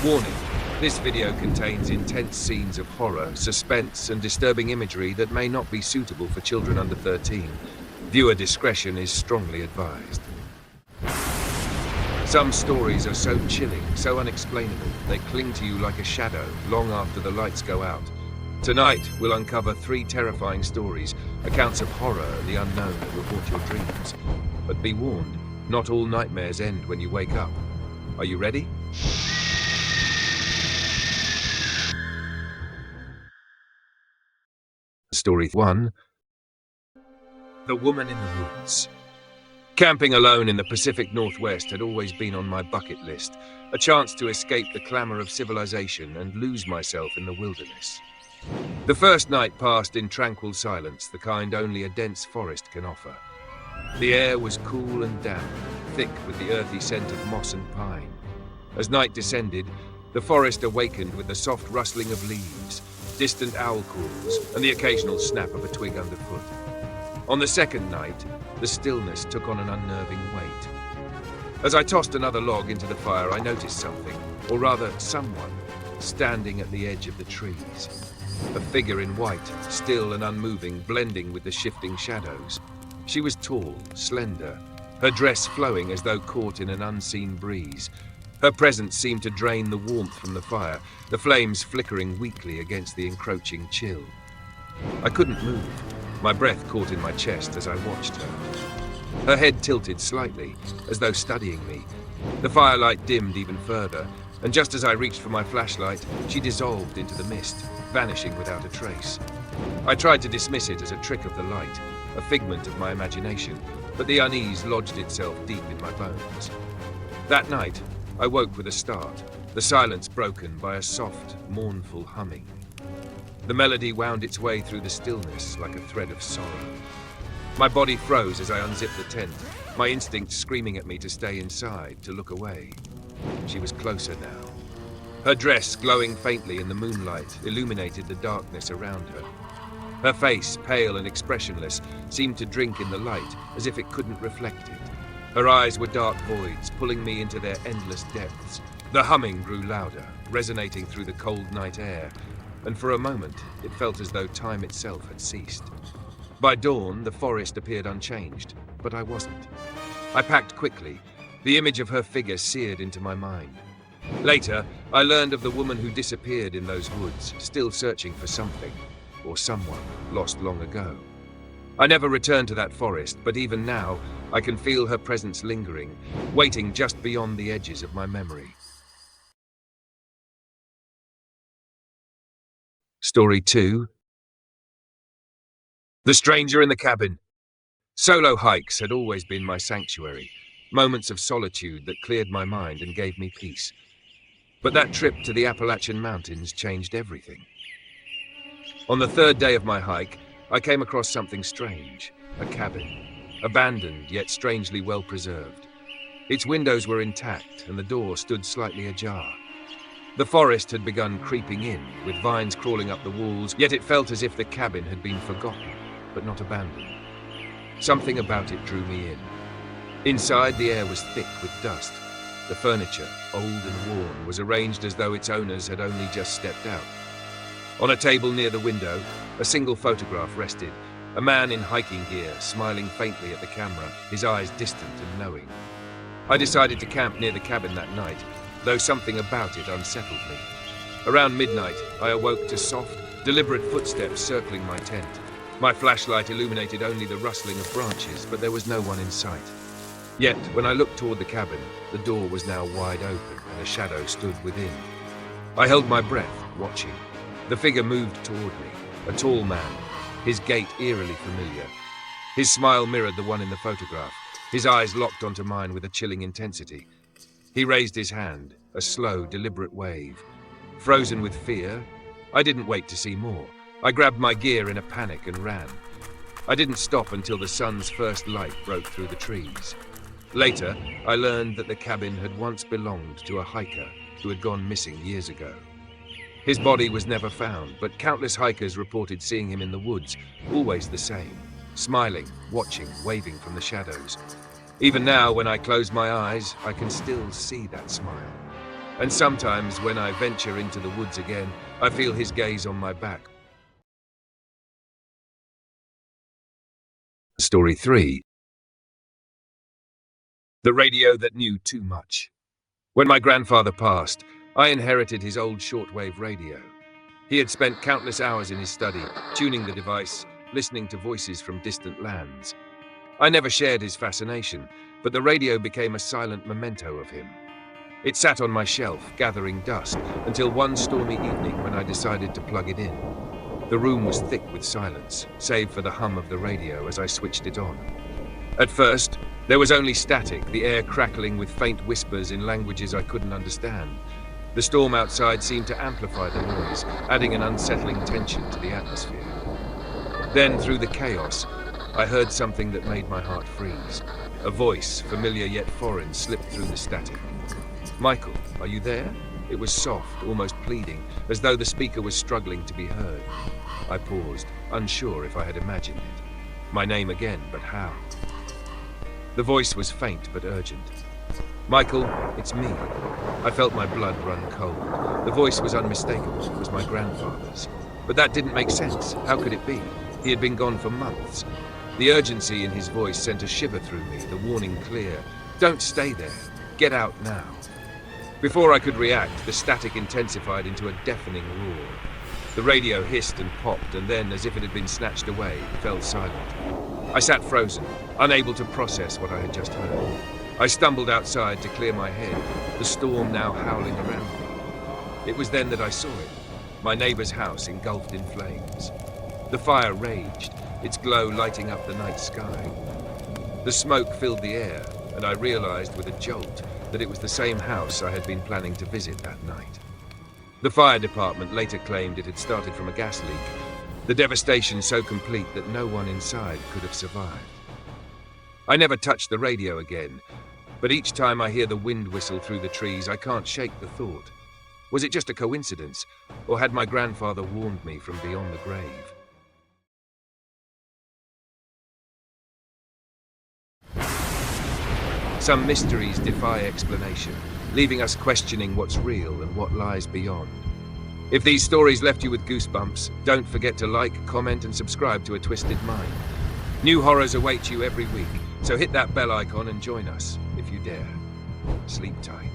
Warning, this video contains intense scenes of horror, suspense, and disturbing imagery that may not be suitable for children under 13. Viewer discretion is strongly advised. Some stories are so chilling, so unexplainable, they cling to you like a shadow long after the lights go out. Tonight, we'll uncover 3 terrifying stories, accounts of horror and the unknown that will haunt your dreams. But be warned, not all nightmares end when you wake up. Are you ready? Story 1. The Woman in the Woods. Camping alone in the Pacific Northwest had always been on my bucket list, a chance to escape the clamor of civilization and lose myself in the wilderness. The first night passed in tranquil silence, the kind only a dense forest can offer. The air was cool and damp, thick with the earthy scent of moss and pine. As night descended, the forest awakened with the soft rustling of leaves, distant owl calls, and the occasional snap of a twig underfoot. On the second night, the stillness took on an unnerving weight. As I tossed another log into the fire, I noticed something, or rather someone, standing at the edge of the trees. A figure in white, still and unmoving, blending with the shifting shadows. She was tall, slender, her dress flowing as though caught in an unseen breeze. Her presence seemed to drain the warmth from the fire, the flames flickering weakly against the encroaching chill. I couldn't move, my breath caught in my chest as I watched her. Her head tilted slightly, as though studying me. The firelight dimmed even further, and just as I reached for my flashlight, she dissolved into the mist, vanishing without a trace. I tried to dismiss it as a trick of the light, a figment of my imagination, but the unease lodged itself deep in my bones. That night, I woke with a start, the silence broken by a soft, mournful humming. The melody wound its way through the stillness like a thread of sorrow. My body froze as I unzipped the tent, my instincts screaming at me to stay inside, to look away. She was closer now. Her dress, glowing faintly in the moonlight, illuminated the darkness around her. Her face, pale and expressionless, seemed to drink in the light as if it couldn't reflect it. Her eyes were dark voids, pulling me into their endless depths. The humming grew louder, resonating through the cold night air, and for a moment it felt as though time itself had ceased. By dawn, the forest appeared unchanged, but I wasn't. I packed quickly, the image of her figure seared into my mind. Later, I learned of the woman who disappeared in those woods, still searching for something, or someone, lost long ago. I never returned to that forest, but even now, I can feel her presence lingering, waiting just beyond the edges of my memory. Story 2. The Stranger in the Cabin. Solo hikes had always been my sanctuary, moments of solitude that cleared my mind and gave me peace. But that trip to the Appalachian Mountains changed everything. On the third day of my hike, I came across something strange, a cabin, abandoned yet strangely well preserved. Its windows were intact and the door stood slightly ajar. The forest had begun creeping in, with vines crawling up the walls, yet it felt as if the cabin had been forgotten, but not abandoned. Something about it drew me in. Inside, the air was thick with dust. The furniture, old and worn, was arranged as though its owners had only just stepped out. On a table near the window, a single photograph rested, a man in hiking gear, smiling faintly at the camera, his eyes distant and knowing. I decided to camp near the cabin that night, though something about it unsettled me. Around midnight, I awoke to soft, deliberate footsteps circling my tent. My flashlight illuminated only the rustling of branches, but there was no one in sight. Yet, when I looked toward the cabin, the door was now wide open and a shadow stood within. I held my breath, watching. The figure moved toward me, a tall man, his gait eerily familiar. His smile mirrored the one in the photograph, his eyes locked onto mine with a chilling intensity. He raised his hand, a slow, deliberate wave. Frozen with fear, I didn't wait to see more. I grabbed my gear in a panic and ran. I didn't stop until the sun's first light broke through the trees. Later, I learned that the cabin had once belonged to a hiker who had gone missing years ago. His body was never found, but countless hikers reported seeing him in the woods, always the same, smiling, watching, waving from the shadows. Even now, when I close my eyes, I can still see that smile. And sometimes when I venture into the woods again, I feel his gaze on my back. Story 3. The radio that knew too much. When my grandfather passed, I inherited his old shortwave radio. He had spent countless hours in his study, tuning the device, listening to voices from distant lands. I never shared his fascination, but the radio became a silent memento of him. It sat on my shelf, gathering dust, until one stormy evening when I decided to plug it in. The room was thick with silence, save for the hum of the radio as I switched it on. At first, there was only static, the air crackling with faint whispers in languages I couldn't understand. The storm outside seemed to amplify the noise, adding an unsettling tension to the atmosphere. Then, through the chaos, I heard something that made my heart freeze. A voice, familiar yet foreign, slipped through the static. "Michael, are you there?" It was soft, almost pleading, as though the speaker was struggling to be heard. I paused, unsure if I had imagined it. My name again, but how? The voice was faint but urgent. "Michael, it's me." I felt my blood run cold. The voice was unmistakable. It was my grandfather's. But that didn't make sense. How could it be? He had been gone for months. The urgency in his voice sent a shiver through me, the warning clear. "Don't stay there. Get out now." Before I could react, the static intensified into a deafening roar. The radio hissed and popped, and then, as if it had been snatched away, fell silent. I sat frozen, unable to process what I had just heard. I stumbled outside to clear my head, the storm now howling around me. It was then that I saw it, my neighbor's house engulfed in flames. The fire raged, its glow lighting up the night sky. The smoke filled the air, and I realized with a jolt that it was the same house I had been planning to visit that night. The fire department later claimed it had started from a gas leak, the devastation so complete that no one inside could have survived. I never touched the radio again, but each time I hear the wind whistle through the trees, I can't shake the thought. Was it just a coincidence, or had my grandfather warned me from beyond the grave? Some mysteries defy explanation, leaving us questioning what's real and what lies beyond. If these stories left you with goosebumps, don't forget to like, comment, and subscribe to A Twisted Mind. New horrors await you every week, so hit that bell icon and join us, if you dare. Sleep tight.